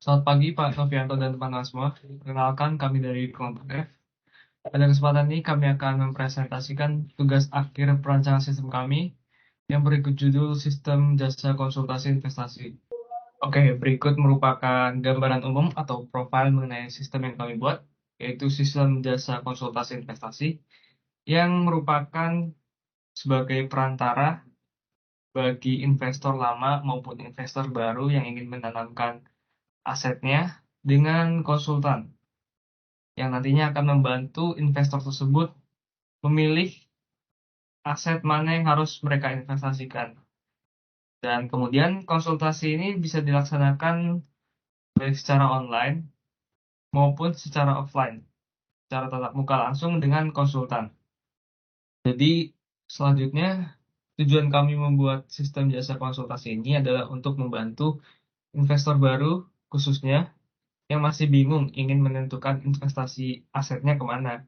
Selamat pagi Pak Novianto dan teman-teman semua. Perkenalkan kami dari kelompok F. Pada kesempatan ini kami akan mempresentasikan tugas akhir perancangan sistem kami yang berikut judul Sistem Jasa Konsultasi Investasi. Oke, berikut merupakan gambaran umum atau profil mengenai sistem yang kami buat, yaitu sistem jasa konsultasi investasi yang merupakan sebagai perantara bagi investor lama maupun investor baru yang ingin menanamkan asetnya dengan konsultan yang nantinya akan membantu investor tersebut memilih aset mana yang harus mereka investasikan. Dan kemudian konsultasi ini bisa dilaksanakan baik secara online maupun secara offline, secara tatap muka langsung dengan konsultan. Jadi selanjutnya tujuan kami membuat sistem jasa konsultasi ini adalah untuk membantu investor baru khususnya yang masih bingung ingin menentukan investasi asetnya kemana.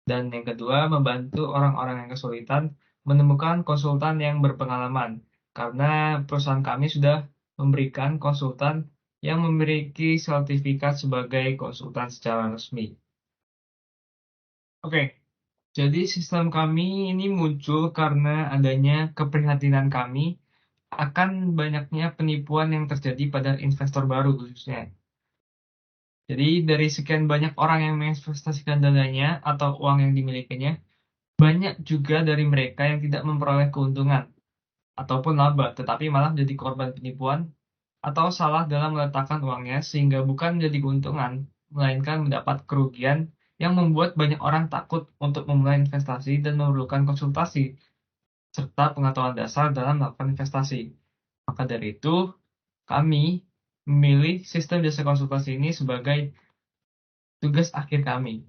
Dan yang kedua, membantu orang-orang yang kesulitan menemukan konsultan yang berpengalaman, karena perusahaan kami sudah memberikan konsultan yang memiliki sertifikat sebagai konsultan secara resmi. Oke, jadi sistem kami ini muncul karena adanya keprihatinan kami akan banyaknya penipuan yang terjadi pada investor baru khususnya. Jadi dari sekian banyak orang yang menginvestasikan dananya atau uang yang dimilikinya, banyak juga dari mereka yang tidak memperoleh keuntungan ataupun laba, tetapi malah menjadi korban penipuan atau salah dalam meletakkan uangnya sehingga bukan menjadi keuntungan, melainkan mendapat kerugian yang membuat banyak orang takut untuk memulai investasi dan memerlukan konsultasi serta pengetahuan dasar dalam melakukan investasi. Maka dari itu, kami memilih sistem jasa konsultasi ini sebagai tugas akhir kami.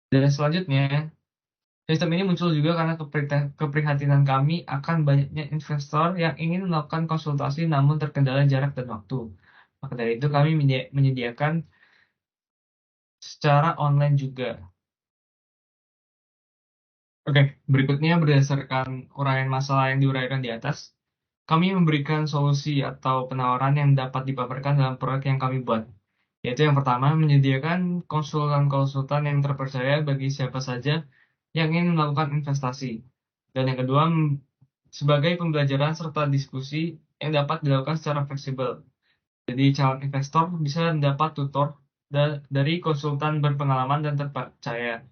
Dan selanjutnya, sistem ini muncul juga karena keprihatinan kami akan banyaknya investor yang ingin melakukan konsultasi namun terkendala jarak dan waktu. Maka dari itu kami menyediakan secara online juga. Oke, berikutnya berdasarkan uraian masalah yang diuraikan di atas, kami memberikan solusi atau penawaran yang dapat dipaparkan dalam proyek yang kami buat. Yaitu yang pertama, menyediakan konsultan-konsultan yang terpercaya bagi siapa saja yang ingin melakukan investasi. Dan yang kedua, sebagai pembelajaran serta diskusi yang dapat dilakukan secara fleksibel. Jadi calon investor bisa mendapat tutor dari konsultan berpengalaman dan terpercaya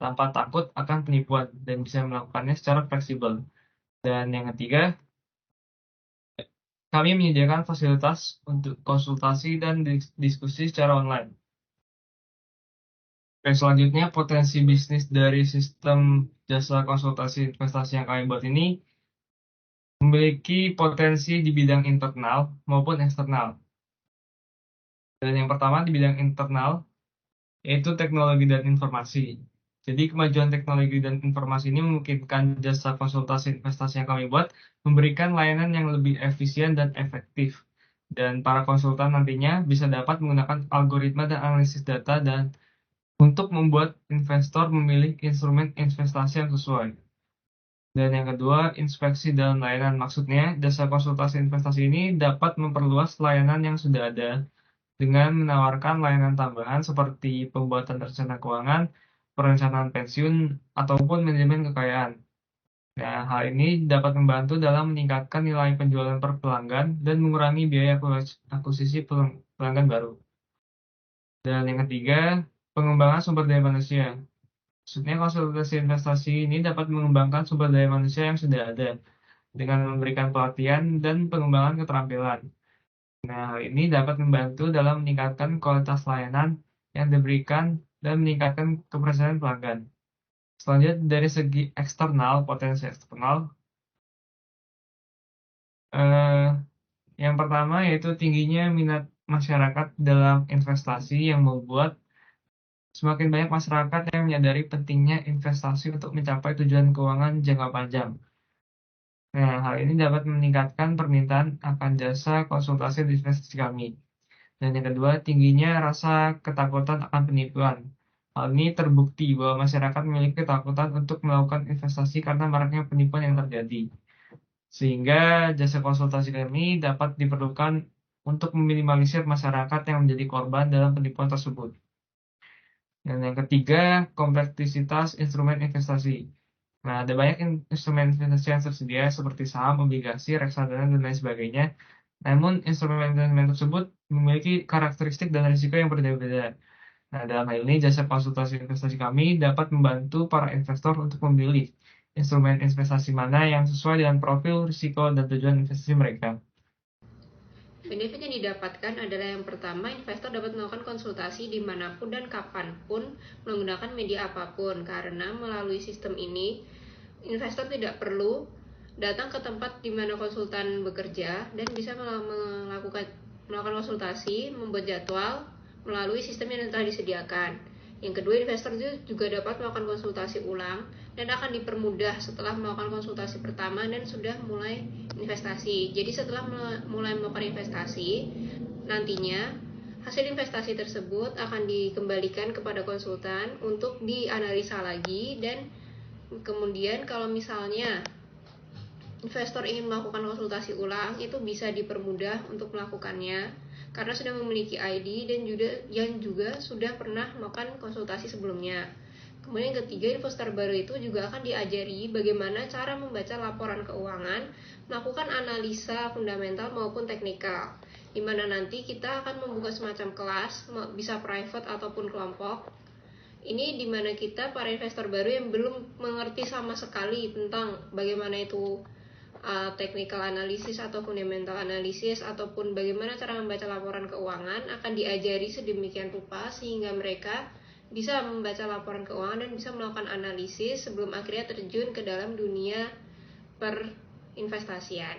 tanpa takut akan penipuan dan bisa melakukannya secara fleksibel. Dan yang ketiga, kami menyediakan fasilitas untuk konsultasi dan diskusi secara online. Oke, selanjutnya potensi bisnis dari sistem jasa konsultasi investasi yang kami buat ini memiliki potensi di bidang internal maupun eksternal. Dan yang pertama di bidang internal, yaitu teknologi dan informasi. Jadi kemajuan teknologi dan informasi ini memungkinkan jasa konsultasi investasi yang kami buat memberikan layanan yang lebih efisien dan efektif. Dan para konsultan nantinya bisa dapat menggunakan algoritma dan analisis data dan untuk membuat investor memilih instrumen investasi yang sesuai. Dan yang kedua, inspeksi dan layanan. Maksudnya, jasa konsultasi investasi ini dapat memperluas layanan yang sudah ada dengan menawarkan layanan tambahan seperti pembuatan rencana keuangan, perencanaan pensiun, ataupun manajemen kekayaan. Nah, hal ini dapat membantu dalam meningkatkan nilai penjualan per pelanggan dan mengurangi biaya akuisisi pelanggan baru. Dan yang ketiga, pengembangan sumber daya manusia. Maksudnya konsultasi investasi ini dapat mengembangkan sumber daya manusia yang sudah ada dengan memberikan pelatihan dan pengembangan keterampilan. Nah, hal ini dapat membantu dalam meningkatkan kualitas layanan yang diberikan dan meningkatkan kepercayaan pelanggan. Selanjutnya, dari segi eksternal, potensi eksternal, eh, yang pertama yaitu tingginya minat masyarakat dalam investasi yang membuat semakin banyak masyarakat yang menyadari pentingnya investasi untuk mencapai tujuan keuangan jangka panjang. Nah, hal ini dapat meningkatkan permintaan akan jasa konsultasi di investasi kami. Dan yang kedua, tingginya rasa ketakutan akan penipuan. Hal ini terbukti bahwa masyarakat memiliki ketakutan untuk melakukan investasi karena maraknya penipuan yang terjadi. Sehingga jasa konsultasi kami dapat diperlukan untuk meminimalisir masyarakat yang menjadi korban dalam penipuan tersebut. Dan yang ketiga, kompleksitas instrumen investasi. Nah, ada banyak instrumen investasi yang tersedia seperti saham, obligasi, reksadana, dan lain sebagainya. Namun, instrumen-instrumen tersebut memiliki karakteristik dan risiko yang berbeda-beda. Nah, dalam hal ini, jasa konsultasi investasi kami dapat membantu para investor untuk memilih instrumen investasi mana yang sesuai dengan profil, risiko, dan tujuan investasi mereka. Benefit yang didapatkan adalah yang pertama, investor dapat melakukan konsultasi dimanapun dan kapanpun menggunakan media apapun, karena melalui sistem ini, investor tidak perlu datang ke tempat di mana konsultan bekerja dan bisa melakukan konsultasi, membuat jadwal melalui sistem yang telah disediakan. Yang kedua, investor juga dapat melakukan konsultasi ulang dan akan dipermudah setelah melakukan konsultasi pertama dan sudah mulai investasi. Jadi setelah mulai melakukan investasi, nantinya hasil investasi tersebut akan dikembalikan kepada konsultan untuk dianalisa lagi, dan kemudian kalau misalnya investor ingin melakukan konsultasi ulang, itu bisa dipermudah untuk melakukannya karena sudah memiliki ID dan juga sudah pernah melakukan konsultasi sebelumnya. Kemudian yang ketiga, investor baru itu juga akan diajari bagaimana cara membaca laporan keuangan, melakukan analisa fundamental maupun teknikal, di mana nanti kita akan membuka semacam kelas, bisa private ataupun kelompok. Ini dimana kita para investor baru yang belum mengerti sama sekali tentang bagaimana itu technical analysis atau fundamental analysis ataupun bagaimana cara membaca laporan keuangan, akan diajari sedemikian rupa sehingga mereka bisa membaca laporan keuangan dan bisa melakukan analisis sebelum akhirnya terjun ke dalam dunia perinvestasian.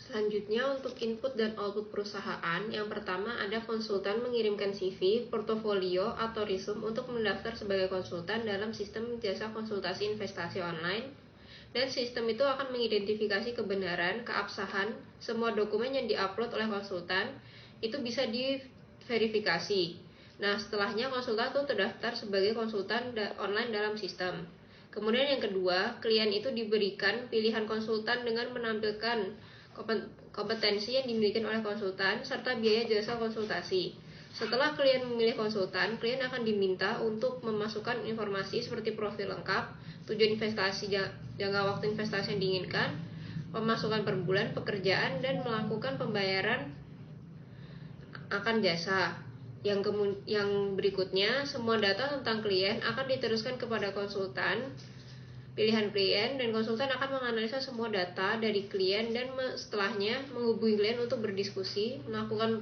Selanjutnya, untuk input dan output perusahaan, yang pertama ada konsultan mengirimkan CV, portofolio, atau resume untuk mendaftar sebagai konsultan dalam sistem jasa konsultasi investasi online, dan sistem itu akan mengidentifikasi kebenaran, keabsahan semua dokumen yang diupload oleh konsultan, itu bisa diverifikasi. Nah, setelahnya konsultan itu terdaftar sebagai konsultan online dalam sistem. Kemudian yang kedua, klien itu diberikan pilihan konsultan dengan menampilkan kompetensi yang dimiliki oleh konsultan serta biaya jasa konsultasi. Setelah klien memilih konsultan, klien akan diminta untuk memasukkan informasi seperti profil lengkap, tujuan investasi, jangka waktu investasi yang diinginkan, pemasukan per bulan, pekerjaan, dan melakukan pembayaran akan jasa. Yang berikutnya, semua data tentang klien akan diteruskan kepada konsultan pilihan klien, dan konsultan akan menganalisa semua data dari klien dan setelahnya menghubungi klien untuk berdiskusi, melakukan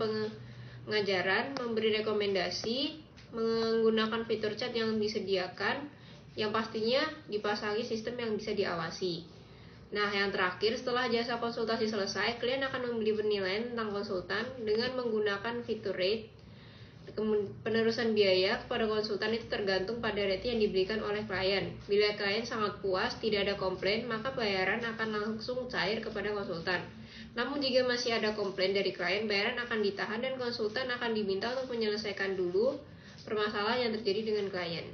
pengajaran, memberi rekomendasi, menggunakan fitur chat yang disediakan, yang pastinya dipasangi sistem yang bisa diawasi. Nah, yang terakhir, setelah jasa konsultasi selesai, klien akan membeli penilaian tentang konsultan dengan menggunakan fitur rate. Penerusan biaya kepada konsultan itu tergantung pada rate yang diberikan oleh klien. Bila klien sangat puas, tidak ada komplain, maka bayaran akan langsung cair kepada konsultan. Namun jika masih ada komplain dari klien, bayaran akan ditahan dan konsultan akan diminta untuk menyelesaikan dulu permasalahan yang terjadi dengan klien.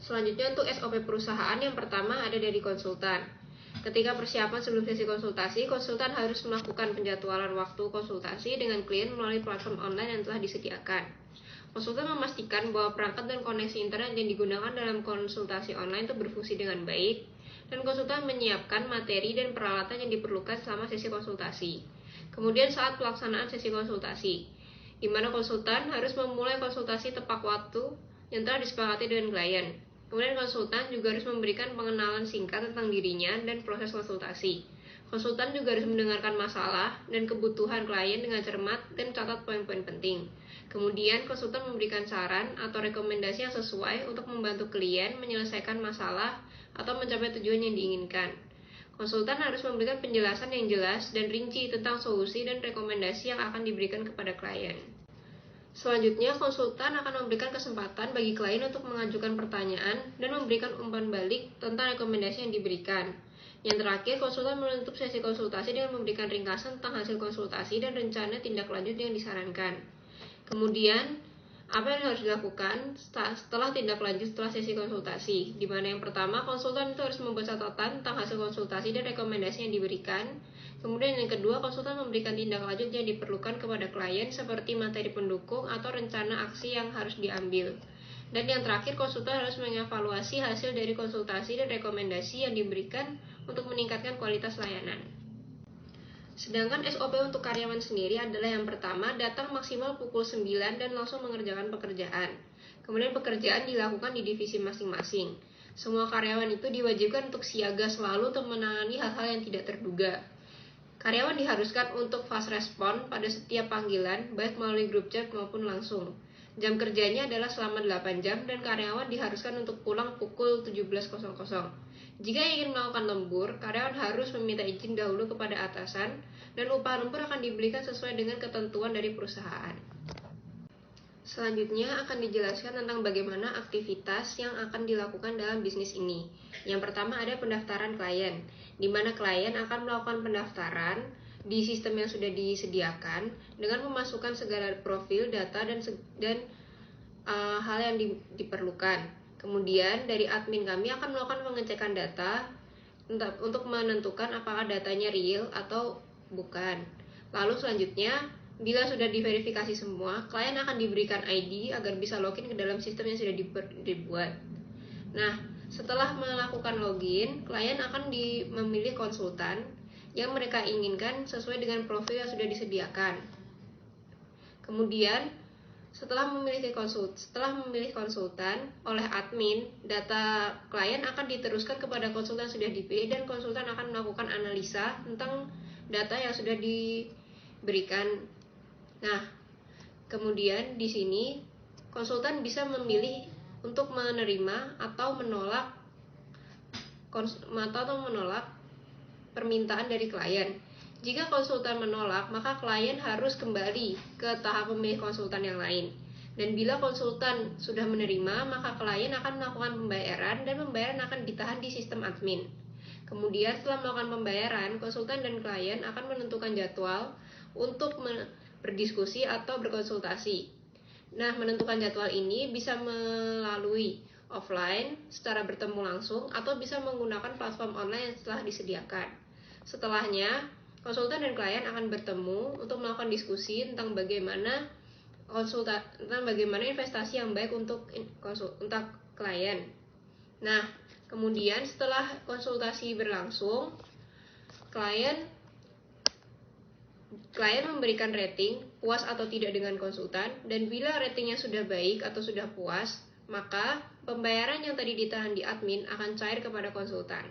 Selanjutnya, untuk SOP perusahaan, yang pertama ada dari konsultan. Ketika persiapan sebelum sesi konsultasi, konsultan harus melakukan penjadwalan waktu konsultasi dengan klien melalui platform online yang telah disediakan. Konsultan memastikan bahwa perangkat dan koneksi internet yang digunakan dalam konsultasi online itu berfungsi dengan baik, dan konsultan menyiapkan materi dan peralatan yang diperlukan selama sesi konsultasi. Kemudian saat pelaksanaan sesi konsultasi, di mana konsultan harus memulai konsultasi tepat waktu yang telah disepakati dengan klien. Kemudian konsultan juga harus memberikan pengenalan singkat tentang dirinya dan proses konsultasi. Konsultan juga harus mendengarkan masalah dan kebutuhan klien dengan cermat dan catat poin-poin penting. Kemudian konsultan memberikan saran atau rekomendasi yang sesuai untuk membantu klien menyelesaikan masalah atau mencapai tujuan yang diinginkan. Konsultan harus memberikan penjelasan yang jelas dan rinci tentang solusi dan rekomendasi yang akan diberikan kepada klien. Selanjutnya, konsultan akan memberikan kesempatan bagi klien untuk mengajukan pertanyaan dan memberikan umpan balik tentang rekomendasi yang diberikan. Yang terakhir, konsultan menutup sesi konsultasi dengan memberikan ringkasan tentang hasil konsultasi dan rencana tindak lanjut yang disarankan. Kemudian, apa yang harus dilakukan setelah tindak lanjut setelah sesi konsultasi? Di mana yang pertama, konsultan itu harus membuat catatan tentang hasil konsultasi dan rekomendasi yang diberikan. Kemudian yang kedua, konsultan memberikan tindak lanjut yang diperlukan kepada klien seperti materi pendukung atau rencana aksi yang harus diambil. Dan yang terakhir, konsultan harus mengevaluasi hasil dari konsultasi dan rekomendasi yang diberikan untuk meningkatkan kualitas layanan. Sedangkan SOP untuk karyawan sendiri adalah yang pertama, datang maksimal pukul 9 dan langsung mengerjakan pekerjaan. Kemudian pekerjaan dilakukan di divisi masing-masing. Semua karyawan itu diwajibkan untuk siaga selalu untuk menangani hal-hal yang tidak terduga. Karyawan diharuskan untuk fast respon pada setiap panggilan, baik melalui grup chat maupun langsung. Jam kerjanya adalah selama 8 jam dan karyawan diharuskan untuk pulang pukul 17.00. Jika ingin melakukan lembur, karyawan harus meminta izin dahulu kepada atasan dan upah lembur akan diberikan sesuai dengan ketentuan dari perusahaan. Selanjutnya akan dijelaskan tentang bagaimana aktivitas yang akan dilakukan dalam bisnis ini. Yang pertama ada pendaftaran klien, di mana klien akan melakukan pendaftaran di sistem yang sudah disediakan dengan memasukkan segala profil, data, dan hal yang diperlukan. Kemudian dari admin kami akan melakukan pengecekan data untuk menentukan apakah datanya real atau bukan. Lalu selanjutnya, bila sudah diverifikasi semua, klien akan diberikan ID agar bisa login ke dalam sistem yang sudah dibuat. Nah, setelah melakukan login, klien akan memilih konsultan yang mereka inginkan sesuai dengan profil yang sudah disediakan. Kemudian, setelah memilih konsultan oleh admin, data klien akan diteruskan kepada konsultan yang sudah dipilih dan konsultan akan melakukan analisa tentang data yang sudah diberikan. Nah, kemudian di sini konsultan bisa memilih untuk menerima atau menolak permintaan dari klien. Jika konsultan menolak, maka klien harus kembali ke tahap memilih konsultan yang lain. Dan bila konsultan sudah menerima, maka klien akan melakukan pembayaran dan pembayaran akan ditahan di sistem admin. Kemudian setelah melakukan pembayaran, konsultan dan klien akan menentukan jadwal untuk berdiskusi atau berkonsultasi. Nah, menentukan jadwal ini bisa melalui offline, secara bertemu langsung, atau bisa menggunakan platform online yang telah disediakan. Setelahnya, konsultan dan klien akan bertemu untuk melakukan diskusi tentang bagaimana investasi yang baik untuk klien. Nah, kemudian setelah konsultasi berlangsung, klien memberikan rating puas atau tidak dengan konsultan, dan bila ratingnya sudah baik atau sudah puas, maka pembayaran yang tadi ditahan di admin akan cair kepada konsultan.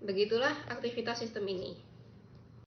Begitulah aktivitas sistem ini.